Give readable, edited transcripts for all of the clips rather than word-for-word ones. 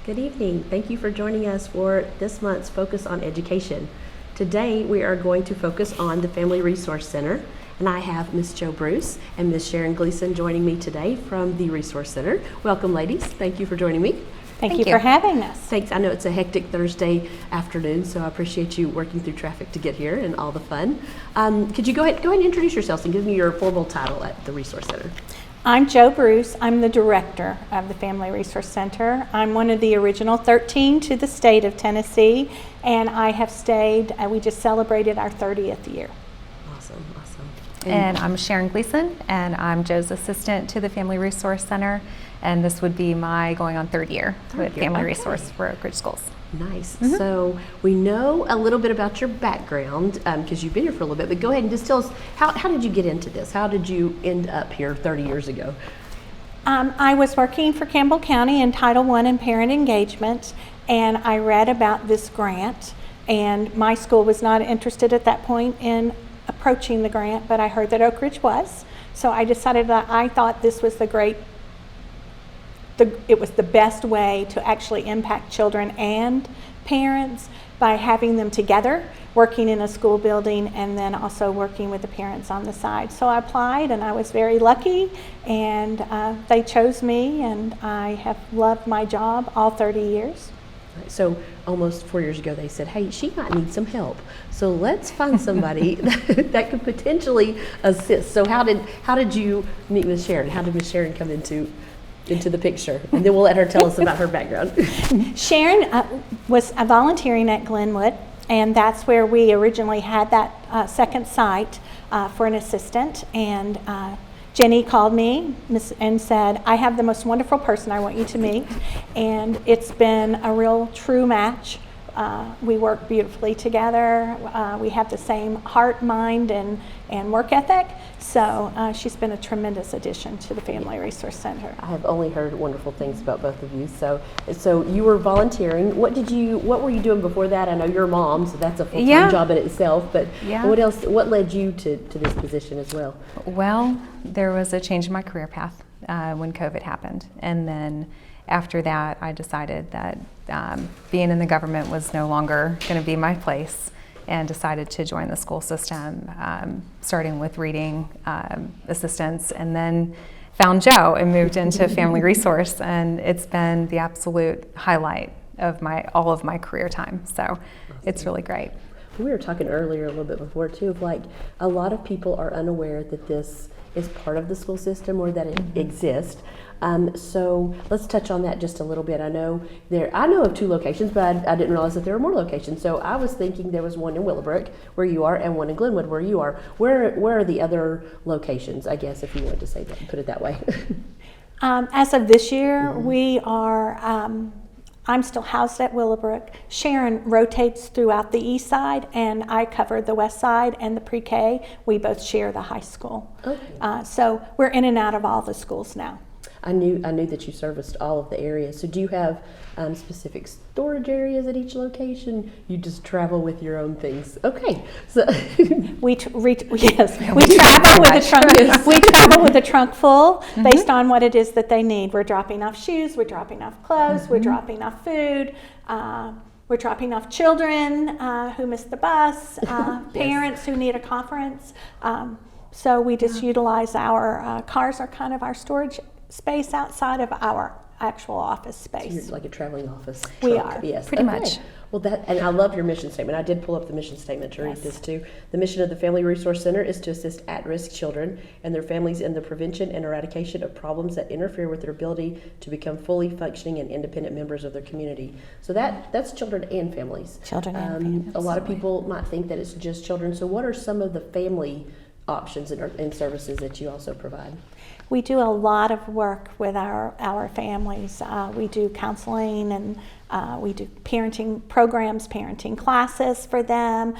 Good evening. Thank you for joining us for this month's Focus on Education. Today we are going to focus on the Family Resource Center, and I have Ms. Jo Bruce and Ms. Sharon Gleason joining me today from the Resource Center. Welcome, ladies. Thank you for joining me. Thank you for having us. Thanks. I know it's a hectic Thursday afternoon, so I appreciate you working through traffic to get here and all the fun. Could you go ahead and introduce yourselves and give me your formal title at the Resource Center? I'm Jo Bruce. I'm the director of the Family Resource Center. I'm one of the original 13 to the state of Tennessee, and I have stayed. We just celebrated our 30th year. Awesome. And I'm Sharon Gleason, and I'm Jo's assistant to the Family Resource Center, and this would be my going on third year with Family Resource for Oak Ridge Schools. Nice. Mm-hmm. So we know a little bit about your background because you've been here for a little bit, but go ahead and just tell us, how did you get into this? How did you end up here 30 years ago? I was working for Campbell County in Title I in parent engagement, and I read about this grant, and my school was not interested at that point in approaching the grant, but I heard that Oak Ridge was, so I decided that I thought this was it was the best way to actually impact children and parents by having them together, working in a school building, and then also working with the parents on the side. So I applied, and I was very lucky, and they chose me, and I have loved my job all 30 years. So almost 4 years ago, they said, hey, she might need some help. So let's find somebody that could potentially assist. So how did you meet Ms. Sharon? How did Ms. Sharon come into the picture? And then we'll let her tell us about her background. Sharon was volunteering at Glenwood, and that's where we originally had that second site for an assistant. And Jenny called me and said, I have the most wonderful person I want you to meet. And it's been a real true match. We work beautifully together. We have the same heart, mind, and work ethic. So she's been a tremendous addition to the Family Resource Center. I have only heard wonderful things about both of you. So you were volunteering. What were you doing before that? I know you're a mom, so that's a full-time job in itself. But what else? What led you to this position as well? Well, there was a change in my career path when COVID happened, and then after that, I decided that being in the government was no longer going to be my place, and decided to join the school system, starting with reading assistance, and then found Jo and moved into Family Resource, and it's been the absolute highlight of all of my career time. So it's really great. We were talking earlier a little bit before too, of like a lot of people are unaware that this is part of the school system or that it exists. So let's touch on that just a little bit. I know of 2 locations, but I didn't realize that there were more locations. So I was thinking there was one in Willowbrook where you are and one in Glenwood where you are. Where are the other locations, I guess, if you wanted to say that, put it that way? As of this year, we are, I'm still housed at Willowbrook. Sharon rotates throughout the east side, and I cover the west side and the pre-K. We both share the high school. Okay. So we're in and out of all the schools now. I knew that you serviced all of the areas. So do you have specific storage areas at each location? You just travel with your own things. Okay. So we travel with a trunk. We travel with a trunk full based on what it is that they need. We're dropping off shoes. We're dropping off clothes. We're dropping off food. We're dropping off children who missed the bus. Parents who need a conference. So we just utilize our cars are kind of our storage space outside of our actual office space. So you're like a traveling office. We are. Yes, pretty much. Well, and I love your mission statement. I did pull up the mission statement to read this too. The mission of the Family Resource Center is to assist at-risk children and their families in the prevention and eradication of problems that interfere with their ability to become fully functioning and independent members of their community. So that's children and families. Children and families. A lot of people might think that it's just children. So what are some of the family options and services that you also provide? We do a lot of work with our families. We do counseling, and we do parenting programs, parenting classes for them.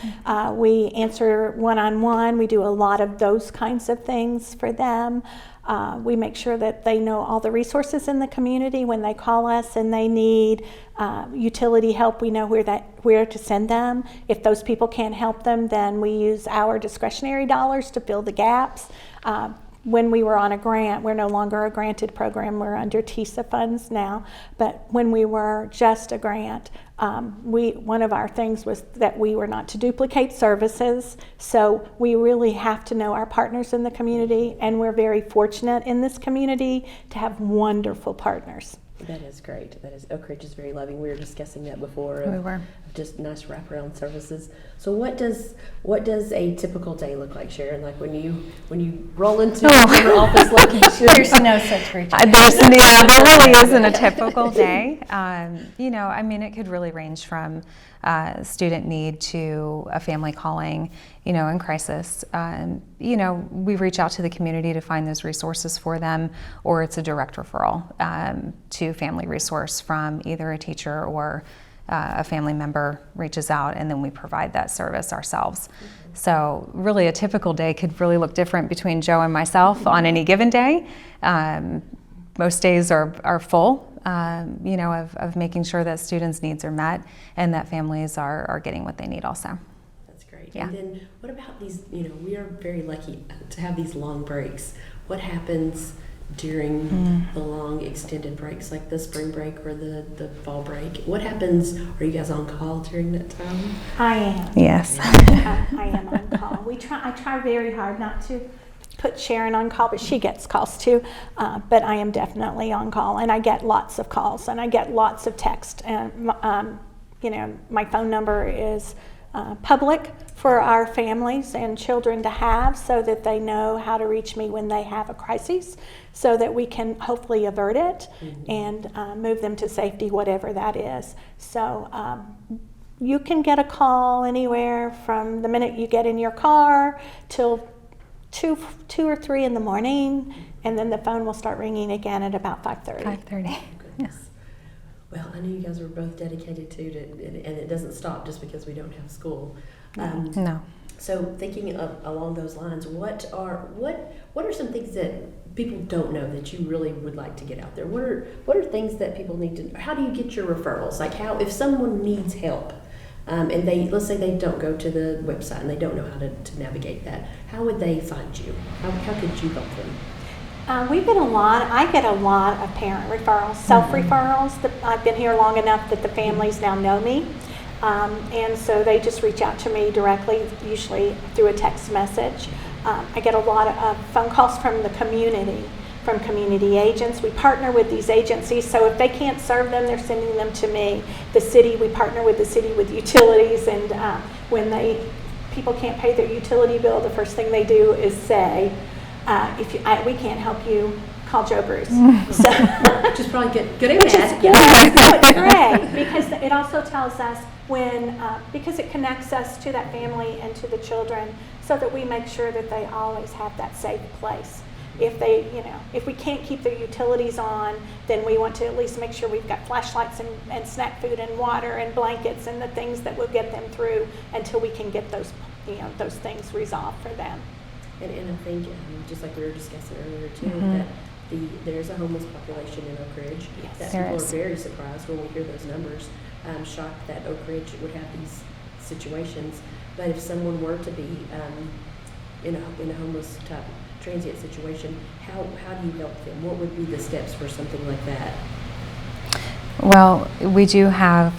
We answer one-on-one. We do a lot of those kinds of things for them. We make sure that they know all the resources in the community when they call us and they need utility help. We know where to send them. If those people can't help them, then we use our discretionary dollars to fill the gaps. when we were on a grant, we're no longer a granted program, we're under TISA funds now, but when we were just a grant, one of our things was that we were not to duplicate services, so we really have to know our partners in the community, and we're very fortunate in this community to have wonderful partners. That is great. That is, Oak Ridge is very loving. We were discussing that before. We were. Just nice wraparound services. So what does a typical day look like, Sharon? Like when you roll into your office location? There's no such routine. There really isn't a typical day. I mean, it could really range from student need to a family calling, in crisis. We reach out to the community to find those resources for them, or it's a direct referral to family resource from either a teacher or a family member reaches out, and then we provide that service ourselves. Mm-hmm. So really a typical day could really look different between Joe and myself on any given day. Most days are full, of making sure that students' needs are met and that families are getting what they need also. That's great. Yeah. And then what about these, we are very lucky to have these long breaks. What happens during the long extended breaks, like the spring break or the fall break? What happens? Are you guys on call during that time? I am. Yes. I am on call. I try very hard not to put Sharon on call, but she gets calls too. But I am definitely on call, and I get lots of calls, and I get lots of text. And my phone number is public for our families and children to have, so that they know how to reach me when they have a crisis, so that we can hopefully avert it and move them to safety, whatever that is. So you can get a call anywhere from the minute you get in your car till 2 or 3 in the morning, and then the phone will start ringing again at about 5:30. 5:30. Yes. Well, I know you guys are both dedicated to it, and it doesn't stop just because we don't have school. No. So thinking along those lines, what are some things that people don't know that you really would like to get out there? What are things that people need to? How do you get your referrals? Like if someone needs help, and let's say they don't go to the website and they don't know how to navigate that, how would they find you? How could you help them? I get a lot of parent referrals, self-referrals. I've been here long enough that the families now know me. And so they just reach out to me directly, usually through a text message. I get a lot of phone calls from the community, from community agents. We partner with these agencies, so if they can't serve them, they're sending them to me. The city, we partner with the city with utilities, and when people can't pay their utility bill, the first thing they do is say, we can't help you, call Joe Bruce. So, which is probably good at that. It's great, because it also tells us because it connects us to that family and to the children, so that we make sure that they always have that safe place. If we can't keep their utilities on, then we want to at least make sure we've got flashlights and snack food and water and blankets and the things that will get them through until we can get those things resolved for them. And I think, just like we were discussing earlier too, that there's a homeless population in Oak Ridge. Yes, that there people is. are very surprised when we hear those numbers. I'm shocked that Oak Ridge would have these situations. But if someone were to be in a homeless type transient situation, how do you help them? What would be the steps for something like that? Well, we do have,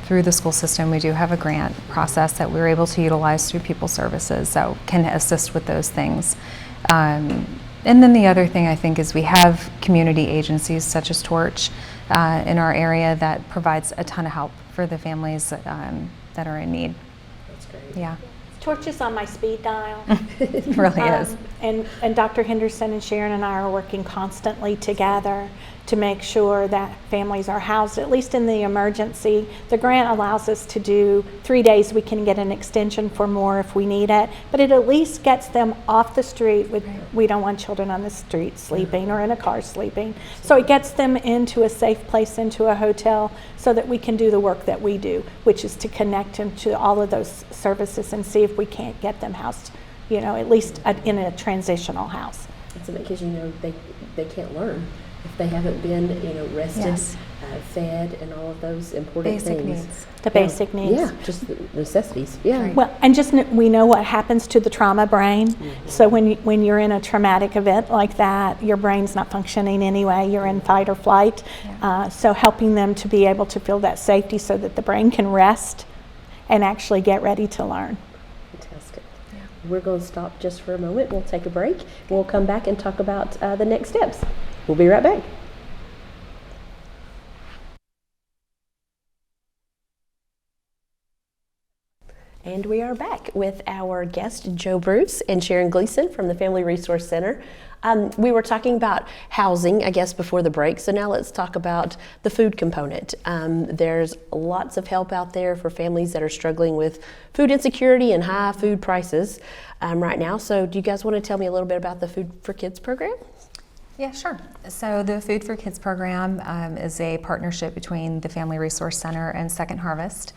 through the school system, we do have a grant process that we're able to utilize through People Services that can assist with those things. And then the other thing I think is we have community agencies such as Torch in our area that provides a ton of help for the families that are in need. That's great. Yeah. Torch is on my speed dial. It really is. And Dr. Henderson and Sharon and I are working constantly together to make sure that families are housed, at least in the emergency. The grant allows us to do 3 days. We can get an extension for more if we need it, but it at least gets them off the street. We don't want children on the street sleeping or in a car sleeping. So it gets them into a safe place, into a hotel, so that we can do the work that we do, which is to connect them to all of those services and see if we can't get them housed, at least in a transitional house. It's because they can't learn. if they haven't been, rested, Yes. fed, and all of those important Basic things. needs. The basic needs. Yeah, just the necessities. Yeah. Right. Well, and just we know what happens to the trauma brain. So when you're in a traumatic event like that, your brain's not functioning anyway. You're in fight or flight. So helping them to be able to feel that safety so that the brain can rest and actually get ready to learn. Fantastic. We're going to stop just for a moment. We'll take a break. We'll come back and talk about the next steps. We'll be right back. And we are back with our guest, Joe Bruce and Sharon Gleason from the Family Resource Center. We were talking about housing, I guess, before the break. So now let's talk about the food component. There's lots of help out there for families that are struggling with food insecurity and high food prices right now. So do you guys want to tell me a little bit about the Food for Kids program? Yeah, sure. So the Food for Kids program is a partnership between the Family Resource Center and Second Harvest.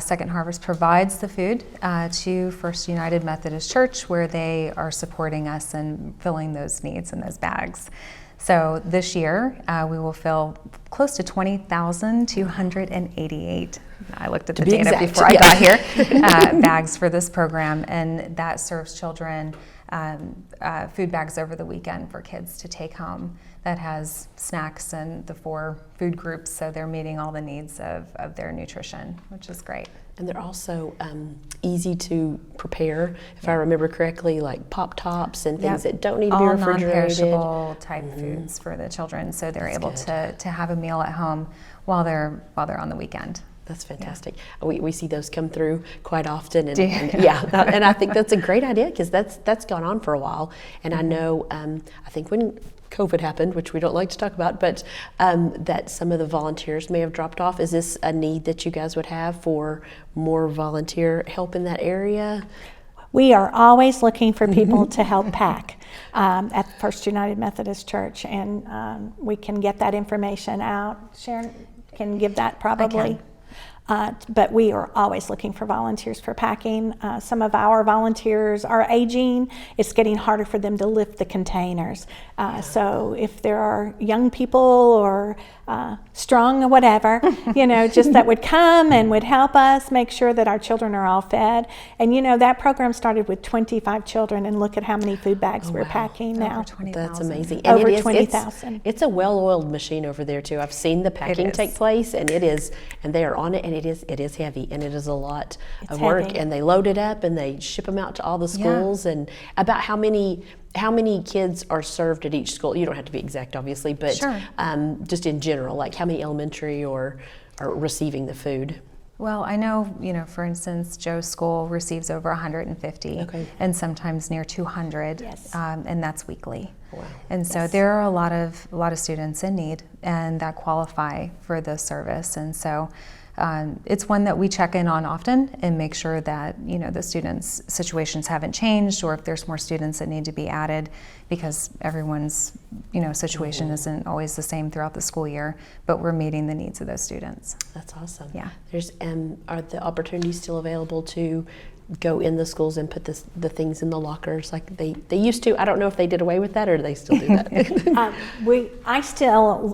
Second Harvest provides the food to First United Methodist Church, where they are supporting us and filling those needs in those bags. So this year, we will fill close to 20,288. I looked at the data exact, before I got here, bags for this program, and that serves children food bags over the weekend for kids to take home. That has snacks and the 4 food groups, so they're meeting all the needs of their nutrition, which is great. And they're also easy to prepare, if I remember correctly, like Pop-Tarts and things that don't need to be all refrigerated. non-perishable type foods for the children, so they're able to have a meal at home while they're on the weekend. That's fantastic. We see those come through quite often, and Yeah. and I think that's a great idea because that's gone on for a while. And I know I think when COVID happened, which we don't like to talk about, but that some of the volunteers may have dropped off. Is this a need that you guys would have for more volunteer help in that area? We are always looking for people to help pack at First United Methodist Church, and we can get that information out. Sharon can give that probably. But we are always looking for volunteers for packing. Some of our volunteers are aging. It's getting harder for them to lift the containers. So if there are young people or strong or whatever, just that would come and would help us make sure that our children are all fed. And that program started with 25 children, and look at how many food bags we're packing now. Over 20,000. That's amazing. And Over it is, 20,000. It's a well-oiled machine over there too. I've seen the packing take place, and it is, and they are on it, and it is heavy, and it is a lot of work. heavy. And they load it up, and they ship them out to all the schools. And about how many kids are served at each school? You don't have to be exact, obviously, but Sure. Just in general, like how many elementary are receiving the food? Well, I know, for instance, Joe's school receives over 150 and sometimes near 200, Yes. and that's weekly. Wow. And so there are a lot of students in need and that qualify for this service. And so it's one that we check in on often and make sure that the students' situations haven't changed, or if there's more students that need to be added, because everyone's situation isn't always the same throughout the school year, but we're meeting the needs of those students. That's awesome. Yeah. There's are the opportunities still available to go in the schools and put the things in the lockers like they used to? I don't know if they did away with that or do they still do that?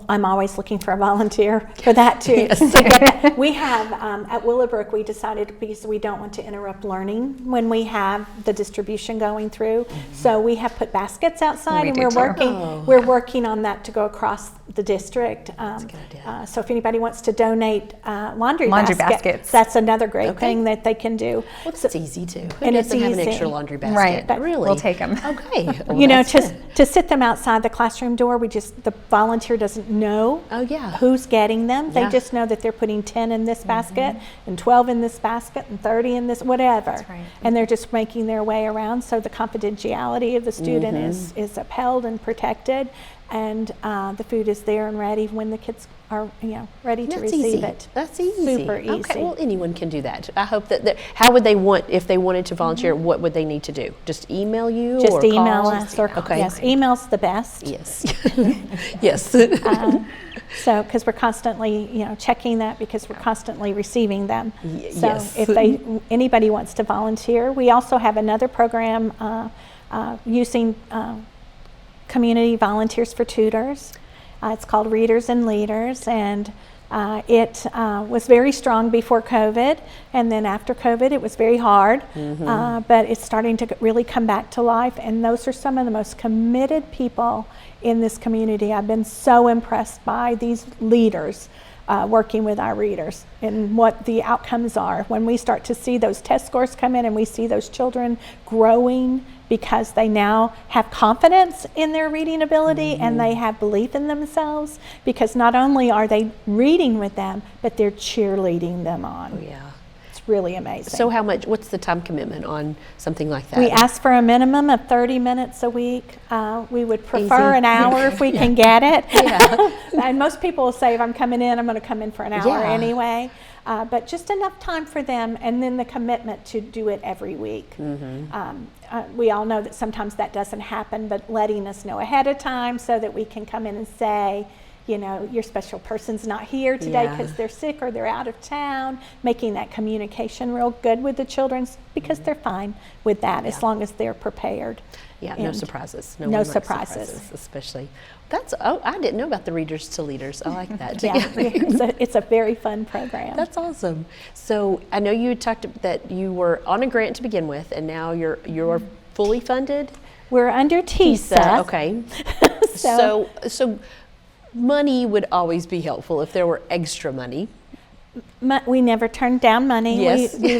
I'm always looking for a volunteer for that too. Yes. To get that. We have at Willowbrook, we decided, because we don't want to interrupt learning when we have the distribution going through, so we have put baskets outside, We and do we're too. we're working on that to go across the district. That's a good idea. So if anybody wants to donate laundry baskets. that's another great thing that they can do. Well, it's easy too. Who And doesn't it's have an easy. extra laundry basket? Right. But really, We'll take 'em. Okay. Well, You know, that's good. to sit them outside the classroom door, the volunteer doesn't know Oh yeah. who's getting them. They Yeah. just know that they're putting 10 in this basket and 12 in this basket and 30 in this, whatever. That's right. And they're just making their way around, so the confidentiality of the student is upheld and protected, and the food is there and ready when the kids are ready to That's receive easy. it. That's easy. Super easy. Okay. Well, anyone can do that. I hope that. How would they want if they wanted to volunteer? What would they need to do? Just email you? Just or email call? us, or Okay. yes, email's the best. Yes. Yes. So, because we're constantly, checking that, because we're constantly receiving them. So, yes. if anybody wants to volunteer, we also have another program using community volunteers for tutors. It's called Readers and Leaders, and it was very strong before COVID, and then after COVID it was very hard, but it's starting to really come back to life, and those are some of the most committed people in this community. I've been so impressed by these leaders working with our readers and what the outcomes are. When we start to see those test scores come in and we see those children growing because they now have confidence in their reading ability and they have belief in themselves, because not only are they reading with them, but they're cheerleading them on. Oh, yeah. It's really amazing. So what's the time commitment on something like that? We ask for a minimum of 30 minutes a week. We would prefer Easy. an hour if we can get it. Yeah. And most people will say, if I'm coming in, I'm going to come in for an hour Yeah. anyway. But just enough time for them, and then the commitment to do it every week. We all know that sometimes that doesn't happen, but letting us know ahead of time so that we can come in and say, you know, your special person's not here today because they're sick or they're out of town, making that communication real good with the children, because they're fine with that as long as they're prepared. Yeah, no And surprises. no one likes surprises. especially. I didn't know about the Readers to Leaders. I like that. Yeah, it's a very fun program. That's awesome. So I know you talked that you were on a grant to begin with, and now you're fully funded. We're under TISA. Okay. So- so money would always be helpful if there were extra money. We never turn down money. Yes. We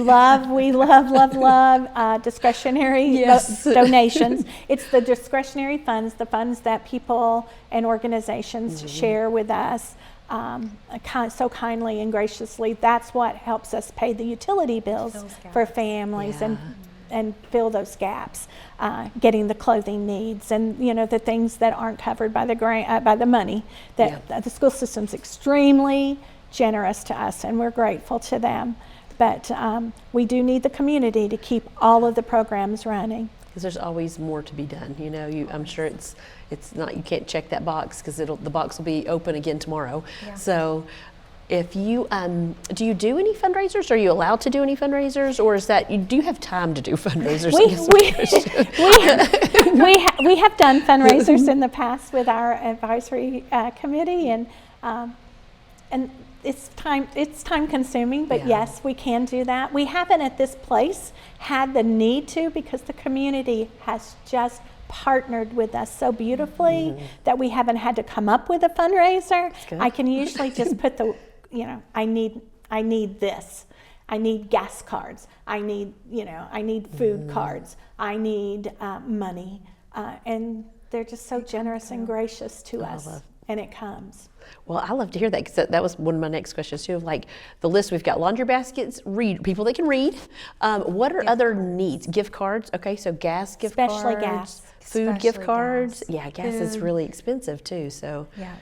love discretionary Yes. donations. It's the discretionary funds, the funds that people and organizations share with us so kindly and graciously. That's what helps us pay the utility bills for families and fill those gaps, getting the clothing needs and the things that aren't covered by the grant, by the money. That the school system's extremely generous to us, and we're grateful to them. But we do need the community to keep all of the programs running. Because there's always more to be done. I'm sure it's not, you can't check that box because the box will be open again tomorrow. Yeah. So if you do you do any fundraisers? Are you allowed to do any fundraisers, or is that do you have time to do fundraisers? We have done fundraisers in the past with our advisory committee, and it's time consuming, but yes, we can do that. We haven't at this place had the need to, because the community has just partnered with us so beautifully that we haven't had to come up with a fundraiser. I can usually just put I need this. I need gas cards. I need food cards. I need money. And they're just so generous and gracious to us. And it comes. Well, I love to hear that, because that was one of my next questions too. Of like the list, we've got laundry baskets, people that can read. What are other needs? Gift cards. Okay, so gas gift cards. Especially gas. Food gift Especially cards. gas. Yeah, gas is really expensive too. So Yeah.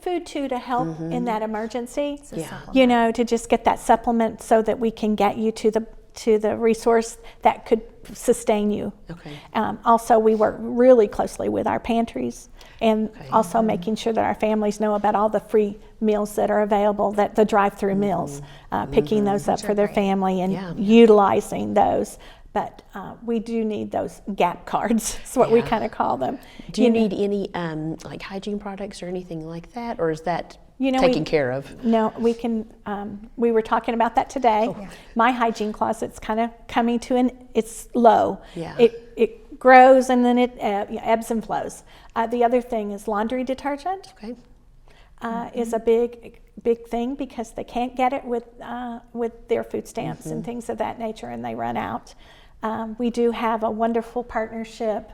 Food too, to help in that emergency. Yeah. To just get that supplement so that we can get you to the resource that could sustain you. Okay. Also, we work really closely with our pantries, and also making sure that our families know about all the free meals that are available, that the drive-through meals, picking those up for their family and utilizing those. But we do need those gap cards. That's what we kind of call them. Do you need any like hygiene products or anything like that, or is that taken care of? No, we can. We were talking about that today. My hygiene closet's kind of coming to it's low. Yeah. It grows and then it ebbs and flows. The other thing is laundry detergent. Okay. Is a big thing, because they can't get it with their food stamps and things of that nature, and they run out. We do have a wonderful partnership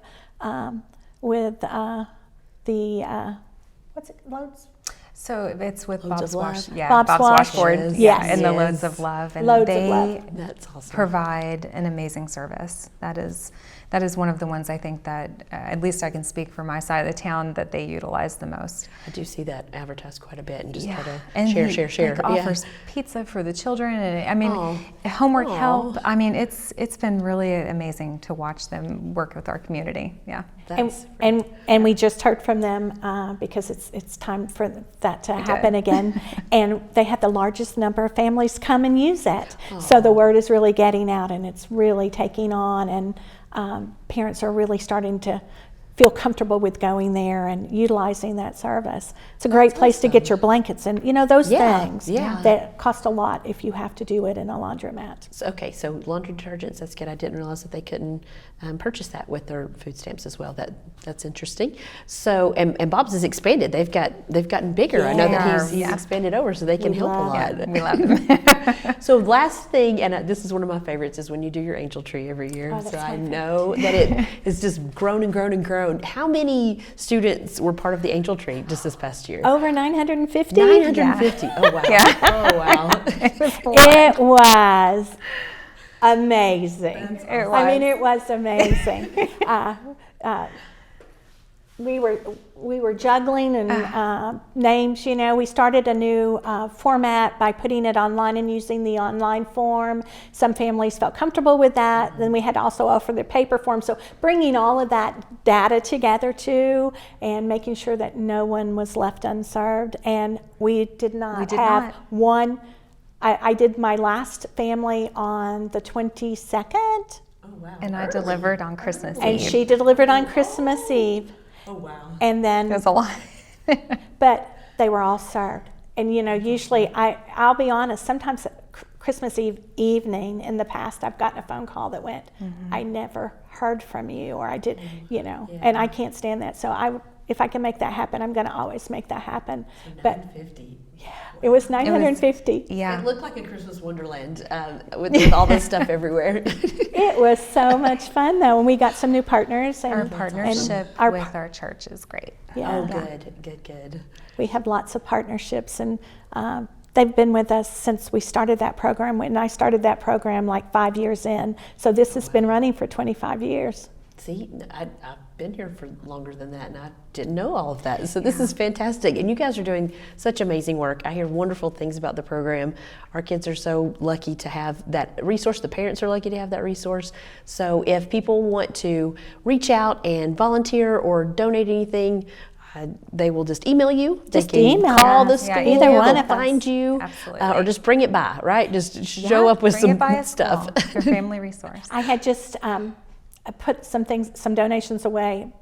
with what's it, Loads? So it's with Loads Bob's of Wash, Love. yeah, Bob's Wash. Washboard, Yes. and the Yes. Loads of Love, and Loads of they Love. That's awesome. provide an amazing service. That is one of the ones I think that, at least I can speak for my side of the town, that they utilize the most. I do see that advertised quite a bit, and just try to And share. he, like, offers pizza for the children, and I mean, homework help. I mean, it's been really amazing to watch them work with our community. Yeah. And we just heard from them because it's time for that to happen again. And they had the largest number of families come and use it. So the word is really getting out, and it's really taking on, and parents are really starting to feel comfortable with going there and utilizing that service. It's a great place to get your blankets and, those things that cost a lot if you have to do it in a laundromat. So laundry detergents, that's good. I didn't realize that they couldn't purchase that with their food stamps as well. That's interesting. So, and Bob's has expanded. They've gotten bigger. I know that he's expanded over, so they can help a lot. Yeah, we love them. So last thing, and this is one of my favorites, is when you do your angel tree every year. So I know that it has just grown and grown and grown. How many students were part of the angel tree just this past year? Over 950. 950. Yeah. Oh wow. Yeah. Oh wow. It was amazing. It was. I mean, it was amazing. We were juggling and names. We started a new format by putting it online and using the online form. Some families felt comfortable with that. Then we had to also offer the paper form. So bringing all of that data together too, and making sure that no one was left unserved. And we did not have one. I did my last family on the 22nd. Oh wow. And I delivered on Christmas Eve. And she delivered on Christmas Eve. Oh wow. And then It was a lot. but they were all served. And usually I'll be honest, sometimes Christmas Eve evening in the past I've gotten a phone call that went, I never heard from you, or I did, and I can't stand that. So if I can make that happen, I'm going to always make that happen. So but 950. it was 950. Yeah. It looked like a Christmas wonderland with all this stuff everywhere. It was so much fun though, and we got some new partners. And Our partnership with our church is great. Yeah. Oh, good. We have lots of partnerships, and they've been with us since we started that program. When I started that program like 5 years in, so this has been running for 25 years. See, I've been here for longer than that, and I didn't know all of that. So this is fantastic, and you guys are doing such amazing work. I hear wonderful things about the program. Our kids are so lucky to have that resource. The parents are lucky to have that resource. So if people want to reach out and volunteer or donate anything, they will just email you. Just they can email call us. the school. Either one they'll of find us. you, Absolutely. or just bring it by. Right? Just show up with bring some it by a stuff. school, your family resource. I had just put some donations away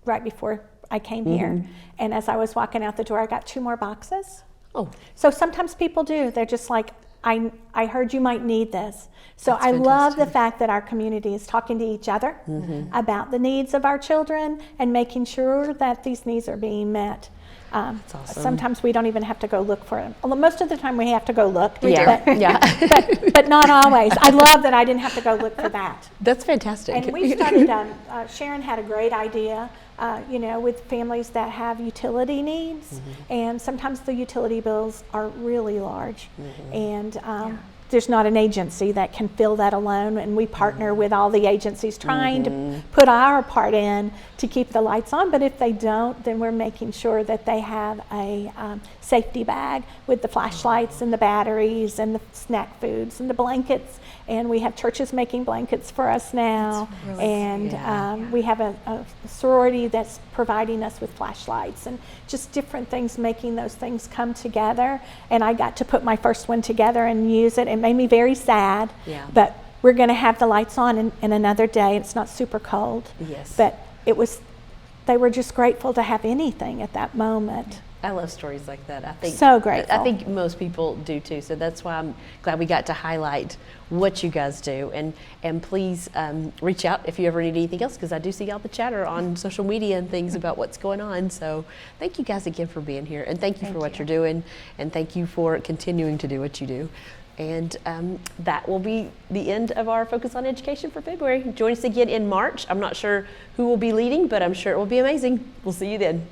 right before I came here, and as I was walking out the door, I got 2 more boxes. Oh, So sometimes people do. They're just like, I heard you might need this. So That's I love the fantastic. fact that our community is talking to each other about the needs of our children and making sure that these needs are being met. That's awesome. Sometimes we don't even have to go look for them. Although most of the time we have to go look. Yeah. But not always. I love that I didn't have to go look for that. That's fantastic. And we started, Sharon had a great idea, with families that have utility needs. And sometimes the utility bills are really large. And there's not an agency that can fill that alone. And we partner with all the agencies trying to put our part in to keep the lights on. But if they don't, then we're making sure that they have a safety bag with the flashlights and the batteries and the snack foods and the blankets. And we have churches making blankets for us now. Really And we have a sorority that's providing us with flashlights and just different things, making those things come together. And I got to put my first one together and use it. It made me very sad. Yeah. But we're going to have the lights on in another day. It's not super cold. Yes. But they were just grateful to have anything at that moment. I love stories like that. I think So grateful. I think most people do too. So that's why I'm glad we got to highlight what you guys do. And please reach out if you ever need anything else, because I do see all the chatter on social media and things about what's going on. So thank you guys again for being here, and thank you for what you're doing, and thank you for continuing to do what you do. And that will be the end of our Focus on Education for February. Join us again in March. I'm not sure who will be leading, but I'm sure it will be amazing. We'll see you then.